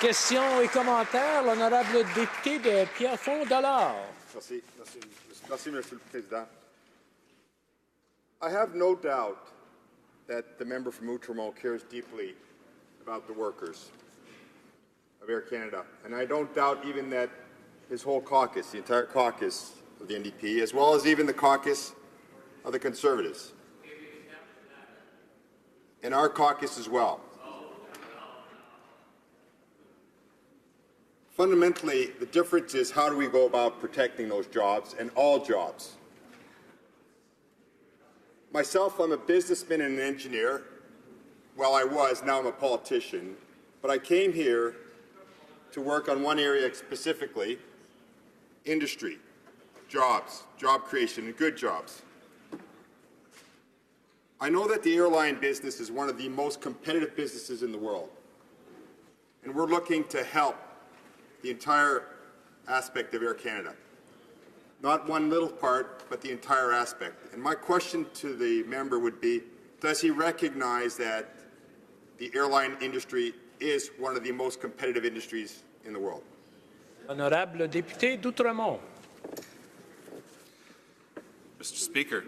Questions et commentaires, l'honorable député de Pierrefonds-Dollard. Merci, Monsieur le Président. I have no doubt that the member from Outremont cares deeply about the workers of Air Canada, and I don't doubt even that his whole caucus, the entire caucus of the NDP, as well as even the caucus of the Conservatives, and our caucus as well. Fundamentally, the difference is how do we go about protecting those jobs and all jobs. Myself, I'm a businessman and an engineer. Well, I was, now I'm a politician. But I came here to work on one area specifically, industry, jobs, job creation, and good jobs. I know that the airline business is one of the most competitive businesses in the world. And we're looking to help the entire aspect of Air Canada. Not one little part, but the entire aspect. And my question to the member would be, does he recognize that the airline industry is one of the most competitive industries in the world? Honorable député d'Outremont. Mr. Speaker,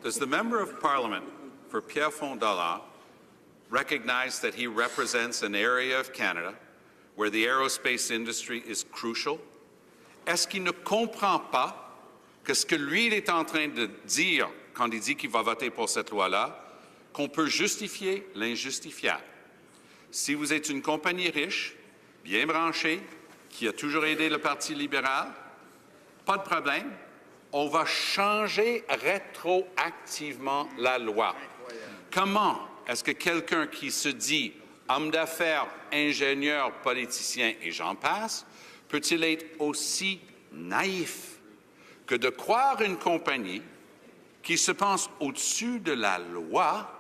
does the Member of Parliament for Pierrefonds-Dollard recognize that he represents an area of Canada where the aerospace industry is crucial? Est-ce qu'il ne comprend pas que ce que lui il est en train de dire quand il dit qu'il va voter pour cette loi-là, qu'on peut justifier l'injustifiable? Si vous êtes une compagnie riche, bien branchée, qui a toujours aidé le Parti libéral, pas de problème, on va changer rétroactivement la loi. Comment est-ce que quelqu'un qui se dit homme d'affaires, ingénieur, politicien et j'en passe, peut-il être aussi naïf que de croire une compagnie qui se pense au-dessus de la loi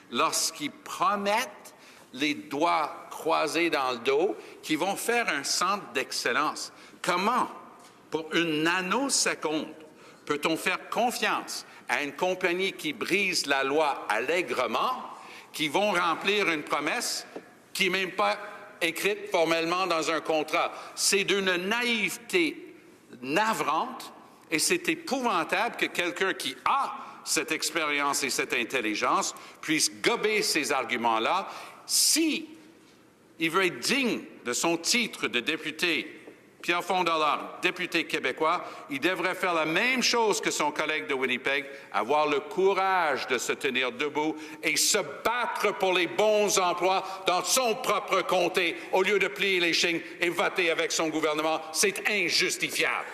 lorsqu'ils promettent les doigts croisés dans le dos qu'ils vont faire un centre d'excellence? Comment, pour une nanoseconde, peut-on faire confiance à une compagnie qui brise la loi allègrement, qui vont remplir une promesse qui n'est même pas écrite formellement dans un contrat? C'est d'une naïveté navrante et c'est épouvantable que quelqu'un qui a cette expérience et cette intelligence puisse gober ces arguments-là. Si il veut être digne de son titre de député Pierrefonds-Dollard, député québécois, il devrait faire la même chose que son collègue de Winnipeg, avoir le courage de se tenir debout et se battre pour les bons emplois dans son propre comté, au lieu de plier les chignes et voter avec son gouvernement. C'est injustifiable.